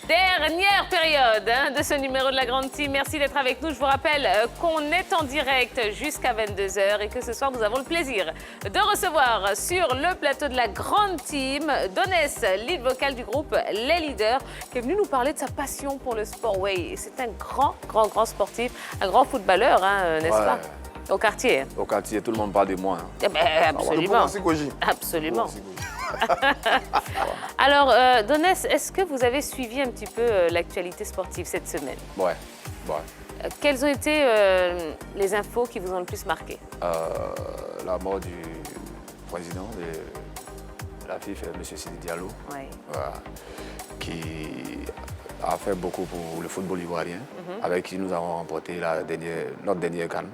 Dernière période de ce numéro de la Grande Team. Merci d'être avec nous. Je vous rappelle qu'on est en direct jusqu'à 22h et que ce soir, nous avons le plaisir de recevoir sur le plateau de la Grande Team Donès, lead vocal du groupe Les Leaders, qui est venu nous parler de sa passion pour le sport. Oui, c'est un grand sportif, un grand footballeur, n'est-ce pas? Au quartier. Au quartier, tout le monde parle de moi. Eh ben, absolument. Absolument. Alors, Donès, est-ce que vous avez suivi un petit peu l'actualité sportive cette semaine? Ouais. Quelles ont été les infos qui vous ont le plus marqué? La mort du président de la FIFA, M. Sidi Diallo, qui a fait beaucoup pour le football ivoirien, avec qui nous avons remporté notre dernière CAN.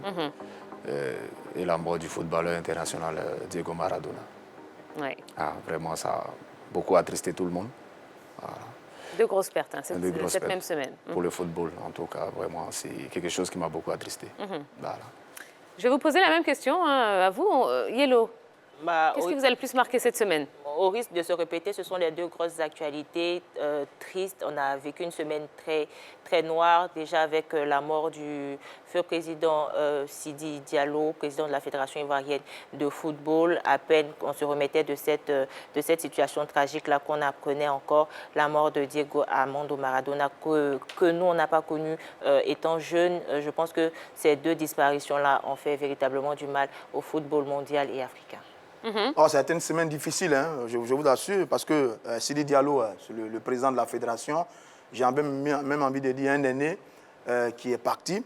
Et la mort du footballeur international Diego Maradona. Oui. Vraiment, ça a beaucoup attristé tout le monde. Deux grosses pertes cette même semaine. Pour le football, en tout cas, vraiment, c'est quelque chose qui m'a beaucoup attristé. Voilà. Je vais vous poser la même question à vous, Yellow. Qu'est-ce qui vous a le plus marqué cette semaine? Au risque de se répéter, ce sont les deux grosses actualités tristes. On a vécu une semaine très noire, déjà avec la mort du feu président Sidi Diallo, président de la Fédération ivoirienne de football. À peine qu'on se remettait de cette situation tragique-là, qu'on apprenait encore la mort de Diego Armando Maradona, que nous, on n'a pas connu étant jeunes. Je pense que ces deux disparitions-là ont fait véritablement du mal au football mondial et africain. C'était une semaine difficile, je vous assure, parce que Sidi Diallo, le président de la fédération, j'ai même envie de dire un aîné qui est parti.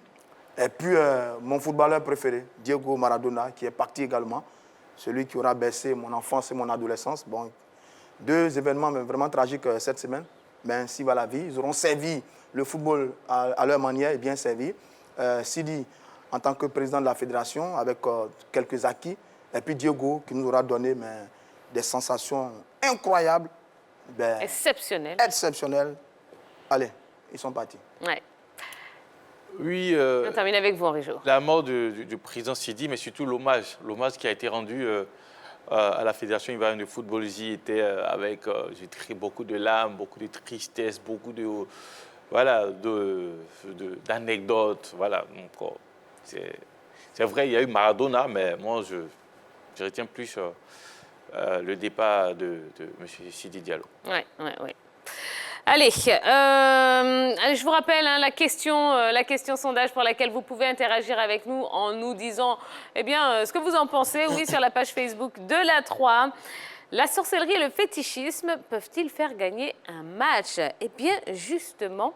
Et puis mon footballeur préféré, Diego Maradona, qui est parti également. Celui qui aura bercé mon enfance et mon adolescence. Bon, deux événements vraiment tragiques cette semaine. Mais ainsi va la vie. Ils auront servi le football à leur manière et bien servi. Sidi, en tant que président de la fédération, avec quelques acquis. Et puis Diego, qui nous aura donné des sensations incroyables. Exceptionnelles. Allez, ils sont partis. Ouais. Oui. On termine avec vous, Henri Jo. La mort du président Sidi, mais surtout l'hommage qui a été rendu à la Fédération ivoirienne de football. J'y étais avec beaucoup de larmes, beaucoup de tristesse, beaucoup d'anecdotes. Voilà. Donc, c'est vrai, il y a eu Maradona, mais moi, je retiens plus le départ de M. Sidi Diallo. Oui. Allez, je vous rappelle la question sondage pour laquelle vous pouvez interagir avec nous en nous disant ce que vous en pensez, sur la page Facebook de la 3. La sorcellerie et le fétichisme peuvent-ils faire gagner un match? Eh bien, justement,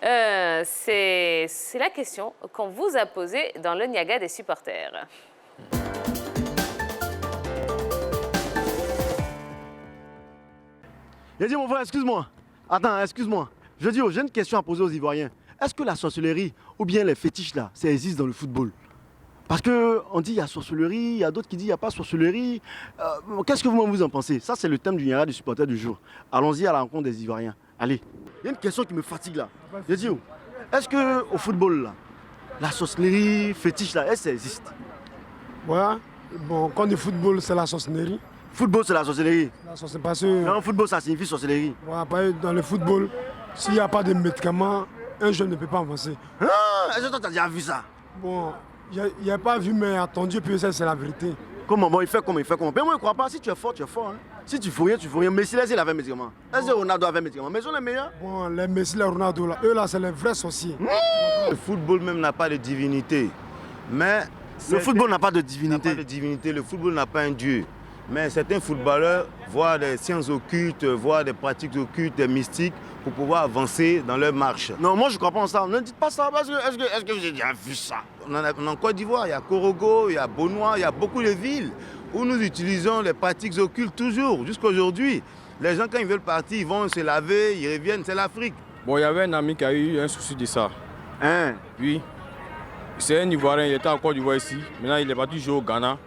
c'est la question qu'on vous a posée dans le Niaga des supporters. J'ai dit, mon frère, excuse-moi. Attends, excuse-moi. Je dis, j'ai une question à poser aux Ivoiriens. Est-ce que la sorcellerie ou bien les fétiches, là, ça existe dans le football? Parce qu'on dit qu'il y a sorcellerie, il y a d'autres qui disent qu'il n'y a pas sorcellerie. Qu'est-ce que vous en pensez? Ça, c'est le thème du Niara du supporter du jour. Allons-y à la rencontre des Ivoiriens. Allez. Il y a une question qui me fatigue là. Je dis, est-ce qu'au football, là, la sorcellerie, fétiche, là, est-ce que ça existe? Ouais. Bon, quand on dit football, c'est la sorcellerie. Football, c'est la sorcellerie. Parce que... Non, football, ça signifie sorcellerie. Ouais, dans le football, s'il n'y a pas de médicaments, un jeune ne peut pas avancer. Est-ce que tu as déjà vu ça? Bon, il n'y a pas vu, mais attendu, puis ça, c'est la vérité. Comment? Bon, il fait comment? Mais moi, je ne crois pas. Si tu es fort, tu es fort. Si tu ne fais rien, tu ne fais rien. Messi, là, il avait médicaments. Est-ce que Ronaldo avait médicaments? Mais ils sont les meilleurs. Bon, les Messi, les Ronaldo, là, eux, là, c'est les vrais sorciers. Le football même n'a pas de divinité. Mais le football n'a pas de divinité. Le football n'a pas un dieu. Mais certains footballeurs voient des sciences occultes, voient des pratiques occultes, des mystiques pour pouvoir avancer dans leur marche. Non, moi je ne crois pas en ça. Ne dites pas ça. Est-ce que vous avez déjà vu ça? En Côte d'Ivoire, il y a Korogo, il y a Bonois, il y a beaucoup de villes où nous utilisons les pratiques occultes toujours, jusqu'à aujourd'hui. Les gens, quand ils veulent partir, ils vont se laver, ils reviennent, c'est l'Afrique. Bon, il y avait un ami qui a eu un souci de ça. Hein? Oui. C'est un Ivoirien, il était en Côte d'Ivoire ici. Maintenant, il est parti jouer au Ghana.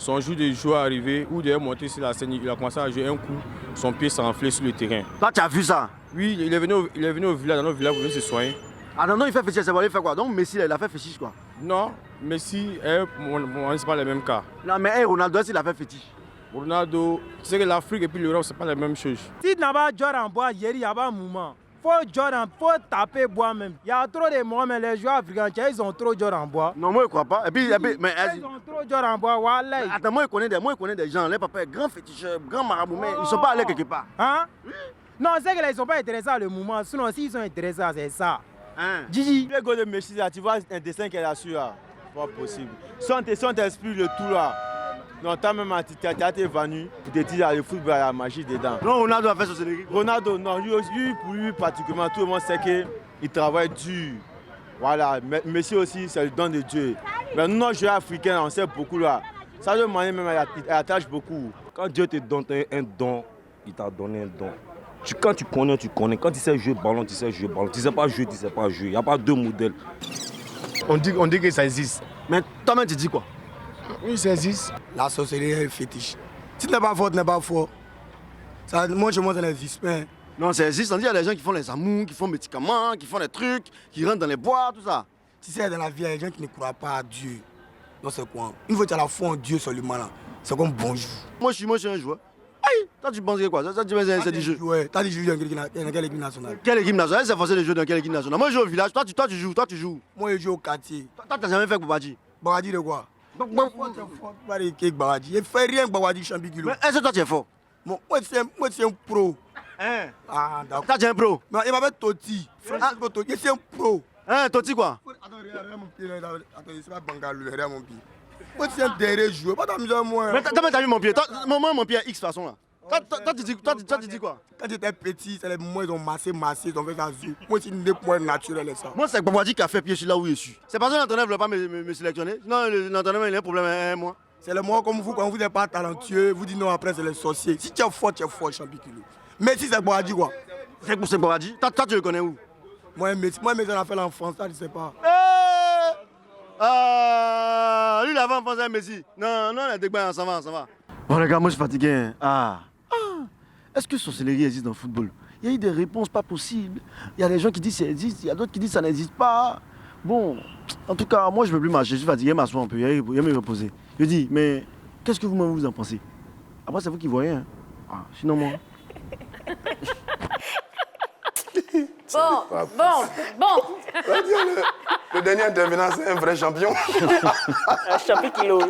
Son jour de joueur arrivé, ou de monter sur la scène, il a commencé à jouer un coup, son pied s'est enflé sur le terrain. Là, tu as vu ça? Oui, il est venu au village, dans notre village pour venir se soigner. Ah non, il fait fétiche, c'est bon, il fait quoi? Donc Messi, il a fait fétiche quoi? Non, Messi, c'est pas le même cas. Non, mais Ronaldo, il a fait fétiche. Ronaldo, c'est que l'Afrique et puis l'Europe, c'est pas la même chose. Si tu n'as pas joué en bois, il y a un moment. faut Jordan, faut taper bois même. Il y a trop de morts, mais les joueurs africains, ils ont trop Jordan en bois. Non, moi, je ne crois pas. Et puis, mais, Ils ont trop Jordan en bois, voilà. attends, moi, je connais des gens. Les papas, grands féticheurs, grands marabouts, mais ils ne sont pas allés quelque part. Hein? Non, c'est qu'ils ne sont pas intéressés à le mouvement. Sinon, s'ils sont intéressés, c'est ça. Hein? Gigi. Le goal de Messi, là, tu vois un dessin qu'elle a su là. Pas possible. Son t'explique le tout là. Non, t'as même été venu pour te dire le football a la magie dedans. Non, Ronaldo a fait sorcellerie. Ronaldo, non, pour lui particulièrement, tout le monde sait qu'il travaille dur. Voilà, Messi aussi, c'est le don de Dieu. Mais nous, nos joueurs africains, on sait beaucoup là. Ça de manière même, il attache beaucoup. Quand Dieu te donne un don, il t'a donné un don. Quand tu connais, tu connais. Quand tu sais jouer ballon, tu sais jouer ballon. Tu ne sais pas jouer, tu ne sais pas jouer. Il n'y a pas deux modèles. On dit que ça existe. Mais toi-même, tu dis quoi? Oui, ça existe. La sorcellerie est fétiche. Si tu n'es pas fort, tu n'es pas fort. Ça, moi, chez moi, ça n'existe pas. Non, ça existe. On dit qu'il y a des gens qui font les amours, qui font des médicaments, qui font des trucs, qui rentrent dans les bois, tout ça. Tu sais, dans la vie, il y a des gens qui ne croient pas à Dieu. Donc, c'est quoi? Une fois que tu as la foi en Dieu seulement, là, c'est comme bonjour. Moi, je suis un joueur. Aïe, toi, tu penses que quoi? Ça, tu penses que c'est du jeu. Ouais, tu as dit jouer dans quelle équipe nationale? Quelle équipe nationale? C'est forcé de jouer dans quelle équipe nationale? Moi, je joue au village. Toi, tu joues. Moi, je joue au quartier. Toi, t'as jamais fait Babadi? Babadi de quoi? Il fait rien que Babadi champion kilo. Mais est-ce que toi, tu es fort? Moi, c'est un pro. Hein? Ah, d'accord. Toi, tu es un pro? Non, il m'appelle Toti. Francisco Toti, c'est un pro. Hein, Toti quoi? Attends, regarde mon pied. Attends, c'est pas Bangalore, regarde mon pied. Moi, c'est un dernier joueur, pas t'amuser à moi. Mais t'as vu mon pied? Moi, mon pied est X façon là. Toi, tu dis quoi? Quand j'étais petit, c'est les moi, ils ont massé, ils ont fait ça. Moi, c'est une points naturelle, ça. Moi, c'est Babadi qui a fait pied sur là où je suis. C'est parce que l'entraîneur ne veut pas me sélectionner. Non, l'entraîneur, il a un problème avec moi. C'est le moi comme vous, quand vous n'êtes pas talentueux, vous dites non, après, c'est les sorciers. Si tu es fort, champion kilo. Mais si c'est Babadi, quoi? C'est Babadi. Toi, tu le connais où? Moi, mais on a fait l'enfance, ça, je sais pas. Lui, il avait enfance avec Messi. Non, les débats, ça va. Bon, les gars, moi, je suis fatigué. Est-ce que sorcellerie existe dans le football? Il y a eu des réponses pas possibles. Il y a des gens qui disent que ça existe, il y a d'autres qui disent que ça n'existe pas. Bon, en tout cas, moi, je ne peux plus marcher. Je suis fatigué, m'asseoir un peu, il y a me reposer. Je dis, mais qu'est-ce que vous en pensez? Après, c'est vous qui voyez. Hein. Sinon, moi... Bon. Le dernier intervenant, c'est un vrai champion. Un champion kilo.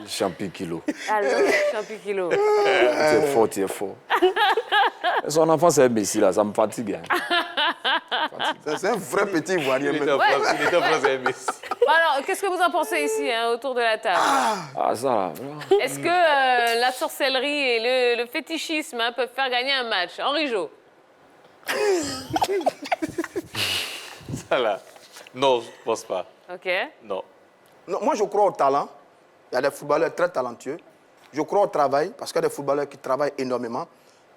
Champion kilo. Alors, champion kilo. Tu es fort. Son enfant, c'est Messi, là, ça me fatigue. C'est un vrai petit Ivoirien. Il était en France, c'est Messi. Alors, qu'est-ce que vous en pensez ici, autour de la table? Ça, là. Est-ce que la sorcellerie et le fétichisme peuvent faire gagner un match? Henri Jo? Ça là. Non, je ne pense pas. Ok. Non. Moi, je crois au talent. Il y a des footballeurs très talentueux. Je crois au travail, parce qu'il y a des footballeurs qui travaillent énormément.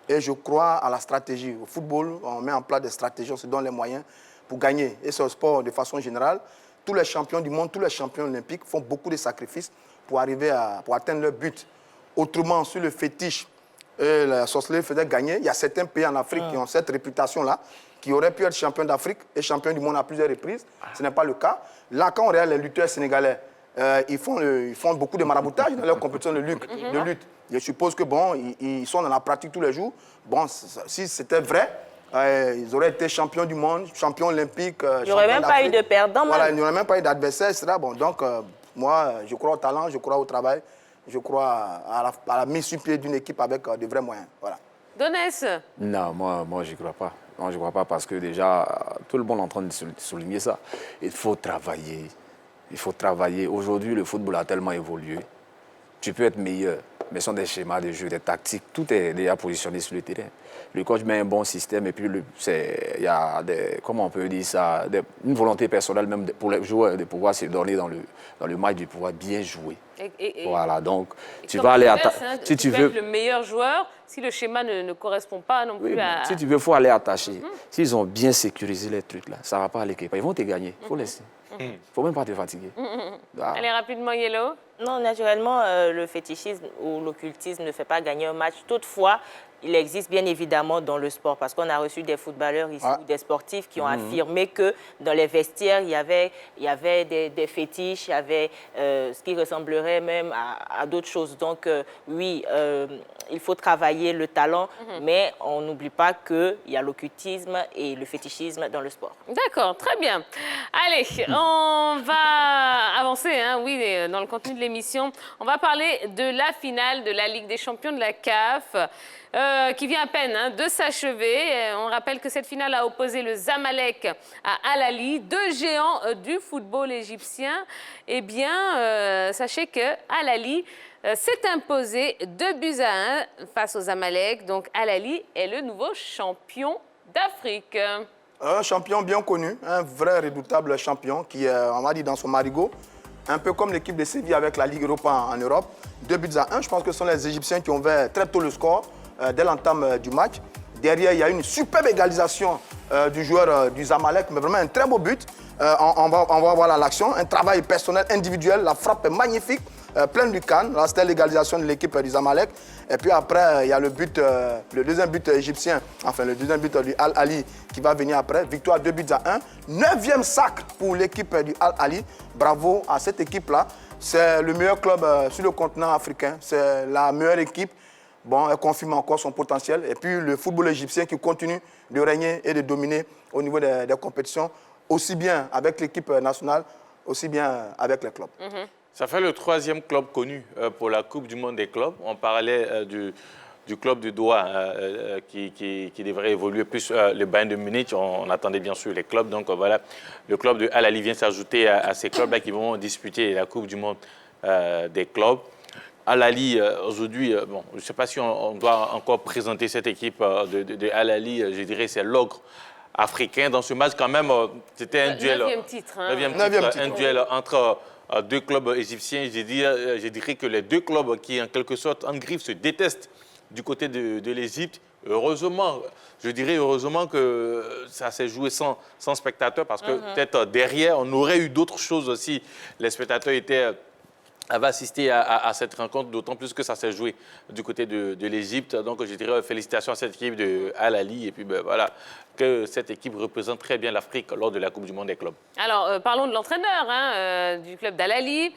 Et je crois à la stratégie. Au football, on met en place des stratégies, on se donne les moyens pour gagner. Et c'est au sport de façon générale. Tous les champions du monde, tous les champions olympiques font beaucoup de sacrifices pour arriver pour atteindre leur but. Autrement, sur le fétiche, la sorcellerie faisait gagner. Il y a certains pays en Afrique qui ont cette réputation-là, qui auraient pu être champions d'Afrique et champions du monde à plusieurs reprises. Ce n'est pas le cas. Là, quand on regarde les lutteurs sénégalais, ils font beaucoup de maraboutage dans leur compétition de lutte. Je suppose que bon, ils sont dans la pratique tous les jours. Bon, si c'était vrai, ils auraient été champions du monde, champions olympiques. Il n'y aurait même pas eu de perdant. Voilà, il n'y aurait même pas eu d'adversaire, etc. Bon, donc, moi, je crois au talent, je crois au travail, je crois à la mise sur pied d'une équipe avec de vrais moyens. Voilà. Donès? Non, moi, je ne crois pas. Non, je ne crois pas parce que déjà, tout le monde est en train de souligner ça. Il faut travailler. Il faut travailler. Aujourd'hui, le football a tellement évolué. Tu peux être meilleur, mais ce sont des schémas de jeu, des tactiques. Tout est déjà positionné sur le terrain. Le coach met un bon système et puis il y a comment on peut dire ça, une volonté personnelle même pour les joueurs de pouvoir se donner dans le match, de pouvoir bien jouer. Voilà, donc tu vas aller si tu veux être le meilleur joueur, si le schéma ne correspond pas non plus à... Si tu veux, il faut aller attacher. S'ils ont bien sécurisé les trucs là, ça ne va pas aller quelque part. Ils vont te gagner, il faut laisser. Il ne faut même pas te fatiguer. Allez, rapidement, Yellow. Non, naturellement, le fétichisme ou l'occultisme ne fait pas gagner un match. Toutefois, il existe bien évidemment dans le sport, parce qu'on a reçu des footballeurs ici, ou des sportifs qui ont affirmé que dans les vestiaires, il y avait des fétiches, il y avait ce qui ressemblerait même à d'autres choses. Donc oui, il faut travailler le talent, mais on n'oublie pas qu'il y a l'occultisme et le fétichisme dans le sport. D'accord, très bien. Allez, on va avancer, hein, oui, dans le contenu de l'émission. On va parler de la finale de la Ligue des champions de la CAF. Qui vient à peine de s'achever. On rappelle que cette finale a opposé le Zamalek à Al Ahly, deux géants du football égyptien. Eh bien, sachez que Al Ahly s'est imposé 2-1 face au Zamalek. Donc, Al Ahly est le nouveau champion d'Afrique. Un champion bien connu, un vrai redoutable champion qui est, on va dire, dans son marigot. Un peu comme l'équipe de Séville avec la Ligue Europa en Europe. 2-1. Je pense que ce sont les Égyptiens qui ont ouvert très tôt le score. Dès l'entame du match. Derrière, il y a une superbe égalisation du joueur du Zamalek, mais vraiment un très beau but. On va voir l'action, un travail personnel, individuel, la frappe est magnifique, pleine du canne. Là, c'était l'égalisation de l'équipe du Zamalek. Et puis après, il y a le deuxième but égyptien, enfin le deuxième but du Al Ahly qui va venir après. Victoire 2-1. 9e sacre pour l'équipe du Al Ahly. Bravo à cette équipe-là. C'est le meilleur club sur le continent africain. C'est la meilleure équipe. Bon, elle confirme encore son potentiel. Et puis le football égyptien qui continue de régner et de dominer au niveau des compétitions, aussi bien avec l'équipe nationale, aussi bien avec les clubs. Ça fait le 3e club connu pour la Coupe du monde des clubs. On parlait du club de Doha qui devrait évoluer plus le Bayern de Munich. On attendait bien sûr les clubs. Donc voilà, le club de Al Ahly vient s'ajouter à ces clubs-là qui vont disputer la Coupe du monde des clubs. Al Ahly, aujourd'hui, bon, je ne sais pas si on doit encore présenter cette équipe de Al Ahly. Je dirais c'est l'ogre africain. Dans ce match, quand même, c'était un duel. 9e titre. Hein. 9e titre, un duel entre deux clubs égyptiens. Je dirais que les deux clubs qui, en quelque sorte, en griffe, se détestent du côté de l'Égypte. Heureusement, je dirais heureusement que ça s'est joué sans spectateurs, parce que peut-être derrière, on aurait eu d'autres choses aussi. Les spectateurs avaient assisté à cette rencontre, d'autant plus que ça s'est joué du côté de l'Égypte. Donc, je dirais félicitations à cette équipe de Al Ahly. Et puis, ben, voilà, que cette équipe représente très bien l'Afrique lors de la Coupe du monde des clubs. Alors, parlons de l'entraîneur du club d'Al Ahly,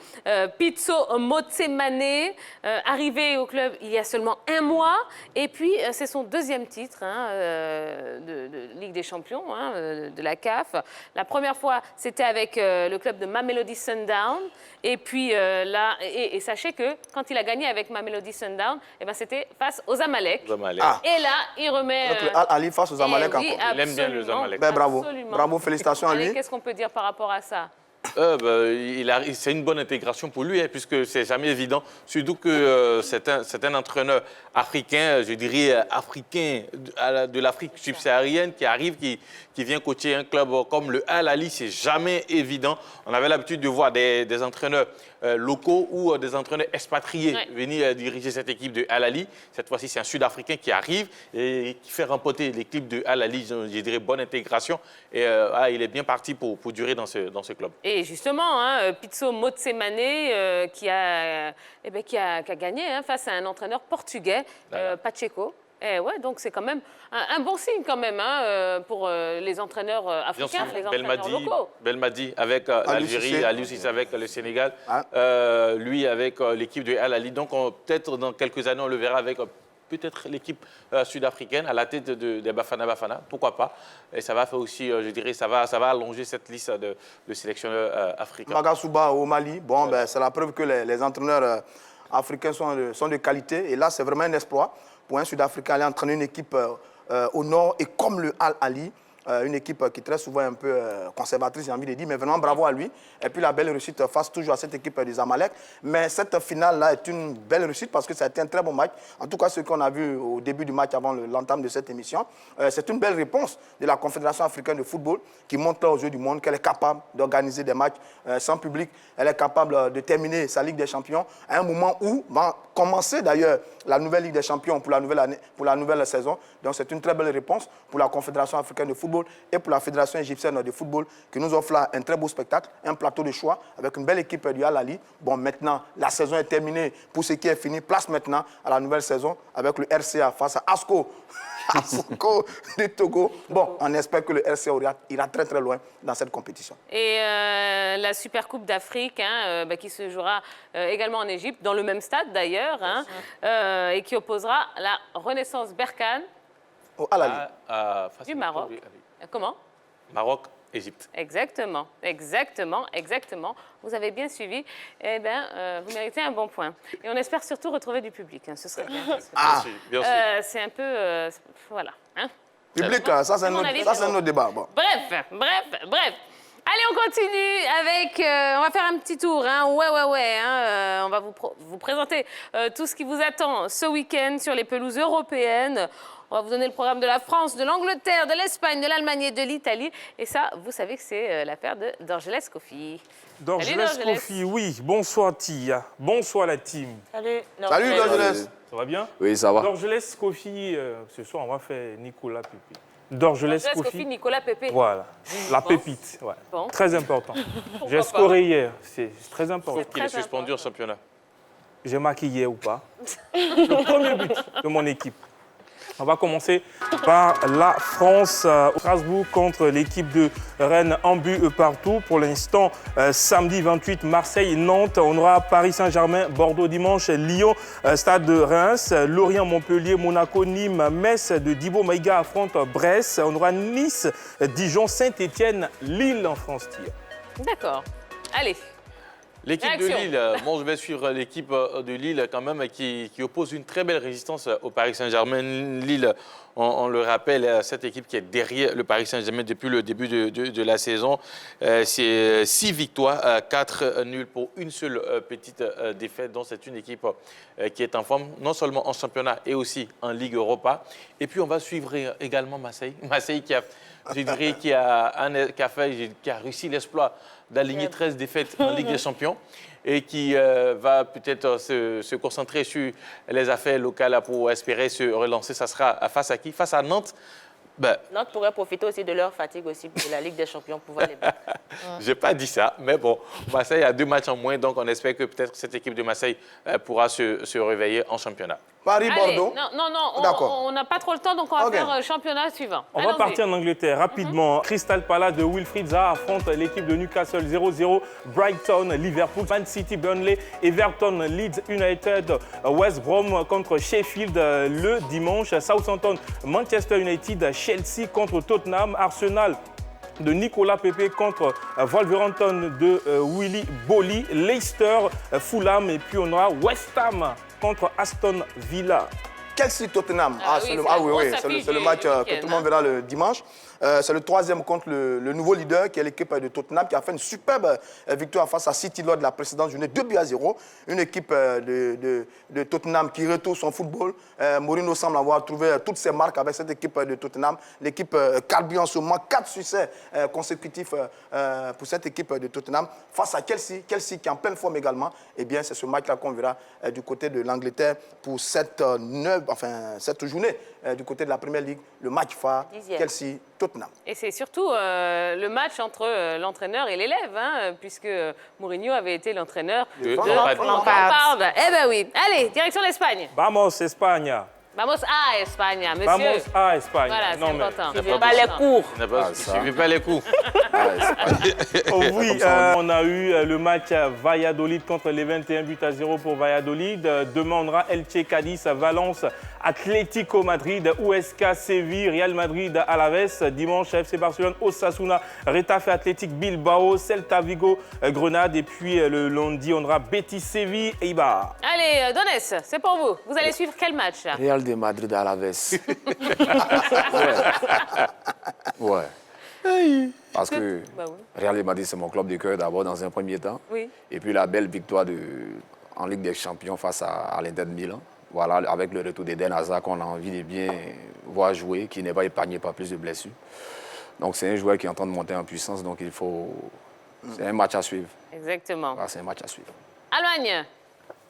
Pitso Motsemane, arrivé au club il y a seulement 1 mois. Et puis, c'est son 2e titre de Ligue des champions de la CAF. La première fois, c'était avec le club de Mamelodi Sundowns. Et puis là, et sachez que quand il a gagné avec Mamelodi Sundowns, eh ben, c'était face aux Zamalek. Et là, il remet... Donc le Al Ahly face aux Zamalek encore. Il aime bien le Zamalek. Ben, bravo, bravo, félicitations à lui. Qu'est-ce qu'on peut dire par rapport à ça? C'est une bonne intégration pour lui, puisque c'est jamais évident. Surtout que c'est un entraîneur africain, je dirais africain de l'Afrique subsaharienne qui arrive, qui vient coacher un club comme le Al Ahly. C'est jamais évident. On avait l'habitude de voir des entraîneurs locaux ou des entraîneurs expatriés venir diriger cette équipe de Al Ahly. Cette fois-ci, c'est un Sud-Africain qui arrive et qui fait remporter l'équipe de Al Ahly. Je dirais bonne intégration. Et il est bien parti pour durer dans ce club. Et justement, Pitso Motsemane qui a gagné face à un entraîneur portugais, Pacheco. Ouais, donc c'est quand même un bon signe quand même pour les entraîneurs africains, les entraîneurs locaux. Belmadi avec l'Algérie, Aliou Cissé avec le Sénégal, lui avec l'équipe de Al Ahly. Donc peut-être dans quelques années, on le verra avec peut-être l'équipe sud-africaine à la tête de Bafana, pourquoi pas. Et ça va faire aussi, je dirais, ça va allonger cette liste de sélectionneurs africains. Magasuba au Mali, bon, ben, c'est la preuve que les entraîneurs africains sont de qualité. Et là, c'est vraiment un exploit pour un Sud-Africain aller entraîner une équipe au nord et comme le Al Ahly. Une équipe qui est très souvent un peu conservatrice, j'ai envie de dire, mais vraiment bravo à lui. Et puis la belle réussite face toujours à cette équipe du Zamalek. Mais cette finale-là est une belle réussite parce que ça a été un très bon match. En tout cas, ce qu'on a vu au début du match avant l'entame de cette émission, c'est une belle réponse de la Confédération africaine de football qui montre aux yeux du monde qu'elle est capable d'organiser des matchs sans public. Elle est capable de terminer sa Ligue des Champions à un moment où va commencer d'ailleurs la nouvelle Ligue des Champions pour la nouvelle année, pour la nouvelle saison. Donc c'est une très belle réponse pour la Confédération africaine de football football et pour la Fédération égyptienne de football qui nous offre là un très beau spectacle, un plateau de choix avec une belle équipe du Al-Ali. Bon, maintenant, la saison est terminée. Pour ce qui est fini, place maintenant à la nouvelle saison avec le RCA face à ASCO. ASCO du Togo. Bon, on espère que le RCA ira très très loin dans cette compétition. Et la Super Coupe d'Afrique qui se jouera également en Égypte, dans le même stade d'ailleurs, et qui opposera la Renaissance Berkane du Maroc. Comment? Maroc, Égypte. Exactement, exactement, exactement. Vous avez bien suivi. Eh bien, vous méritez un bon point. Et on espère surtout retrouver du public. Hein, ce serait bien. Bien sûr. C'est un peu... voilà. Hein. Public, ça c'est un autre débat. Bon. Bref. Allez, on continue avec... on va faire un petit tour. Hein. On va vous présenter tout ce qui vous attend ce week-end sur les pelouses européennes. On va vous donner le programme de la France, de l'Angleterre, de l'Espagne, de l'Allemagne et de l'Italie. Et ça, vous savez que c'est l'affaire d'Orgelès Kofi. D'Orgelès Kofi, oui. Bonsoir Tia. Bonsoir la team. Salut. Salut D'Orgelès. Ça va bien? Oui, ça va. D'Orgelès Kofi, ce soir, on va faire Nicolas Pépé. D'Orgelès Kofi, Nicolas Pépé. Voilà. La pépite, ouais. Bon. Très important. J'ai scoré hier, c'est très important. Sauf qu'il est suspendu en championnat. J'ai marqué hier ou pas. Le premier but de mon équipe. On va commencer par la France au Strasbourg contre l'équipe de Rennes, en but partout. Pour l'instant, samedi 28, Marseille-Nantes. On aura Paris Saint-Germain, Bordeaux dimanche, Lyon, Stade de Reims, Lorient, Montpellier, Monaco, Nîmes, Metz de Dibo Maïga affronte Brest. On aura Nice, Dijon, Saint-Étienne, Lille en France. D'accord. Allez. L'équipe de Lille, moi je vais suivre l'équipe de Lille quand même qui oppose une très belle résistance au Paris Saint-Germain. Lille, on le rappelle, cette équipe qui est derrière le Paris Saint-Germain depuis le début de la saison. C'est 6 victoires, 4 nuls pour une seule petite défaite. Donc c'est une équipe qui est en forme, non seulement en championnat et aussi en Ligue Europa. Et puis on va suivre également Marseille. Marseille qui a réussi l'exploit d'aligner 13 défaites en Ligue des Champions et qui va peut-être se concentrer sur les affaires locales pour espérer se relancer. Ça sera face à qui? Face à Nantes. Nantes pourrait profiter aussi de leur fatigue aussi de la Ligue des Champions pour pouvoir les battre. Je n'ai pas dit ça, mais bon, Marseille a 2 matchs en moins, donc on espère que peut-être cette équipe de Marseille pourra se réveiller en championnat. Paris-Bordeaux. Non, on n'a pas trop le temps, donc on va faire championnat suivant. On va partir en Angleterre rapidement. Crystal Palace de Wilfried Zaha affronte l'équipe de Newcastle 0-0. Brighton, Liverpool, Man City, Burnley, Everton, Leeds United, West Brom contre Sheffield le dimanche. Southampton, Manchester United, Chelsea contre Tottenham, Arsenal de Nicolas Pépé contre Wolverhampton de Willy Bolly, Leicester, Fulham et puis on aura West Ham contre Aston Villa. Chelsea-Tottenham, c'est le match que tout le monde verra le dimanche. C'est le 3e contre le nouveau leader qui est l'équipe de Tottenham qui a fait une superbe victoire face à City lors de la précédente journée, 2-0. Une équipe de Tottenham qui retourne son football. Mourinho semble avoir trouvé toutes ses marques avec cette équipe de Tottenham. L'équipe carbure en ce moment 4 succès consécutifs pour cette équipe de Tottenham face à Chelsea. Chelsea qui est en pleine forme également. Eh bien, c'est ce match-là qu'on verra du côté de l'Angleterre pour cette journée du côté de la Première Ligue. Le match phare, Chelsea-Tottenham. Et c'est surtout le match entre l'entraîneur et l'élève, puisque Mourinho avait été l'entraîneur de Lampard. Eh ben oui. Allez, direction l'Espagne. Vamos, Espagne. Vamos a Espagne, monsieur. Vamos a Espagne. Voilà, c'est important. Ne pas les cours. Ne suivez pas les coups. Oui, on a eu le match Valladolid contre les 21-0 pour Valladolid. Demain, on aura Elche, Cadiz, Valence, Atlético Madrid, Huesca, Séville, Real Madrid, Alaves. Dimanche, FC Barcelone, Osasuna, Retafe, Athletic Bilbao, Celta Vigo, Grenade. Et puis le lundi, on aura Betis, Séville, Eibar. Allez, Donès, c'est pour vous. Vous allez suivre quel match là? Real de Madrid à Alaves. Ouais. Parce que Real de Madrid, c'est mon club de cœur d'abord dans un premier temps. Oui. Et puis la belle victoire en Ligue des Champions face à l'Inter de Milan. Voilà, avec le retour d'Eden Hazard qu'on a envie de bien voir jouer, qui n'est pas épargné par plus de blessures. Donc c'est un joueur qui est en train de monter en puissance, donc il faut... C'est un match à suivre. Exactement. Voilà, c'est un match à suivre. Allemagne.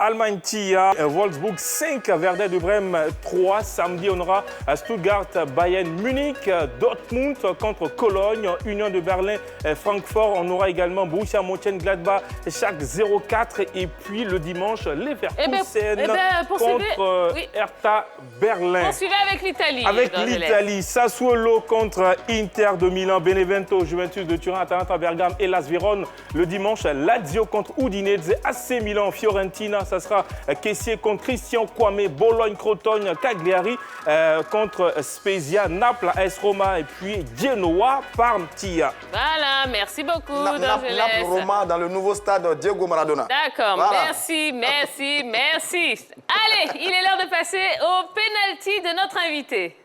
Allemagne TIA, Wolfsburg 5, Werder de Brême 3. Samedi, on aura Stuttgart, Bayern Munich, Dortmund contre Cologne, Union de Berlin, Francfort. On aura également Borussia Mönchengladbach, Schalke 04. Et puis le dimanche, Leverkusen contre Hertha Berlin. On suivait avec l'Italie. Avec l'Italie, Sassuolo contre Inter de Milan, Benevento, Juventus de Turin, Atalanta Bergame et Las Vérone. Le dimanche, Lazio contre Udinese, AC Milan, Fiorentina. Ça sera Kessier contre Christian Kwame, Bologne, Crotone, Cagliari contre Spezia, Naples, AS Roma et puis Genoa, Parme, TIA. Voilà, merci beaucoup. Naples, Roma dans le nouveau stade Diego Maradona. D'accord, voilà. Merci. Allez, il est l'heure de passer au penalty de notre invité.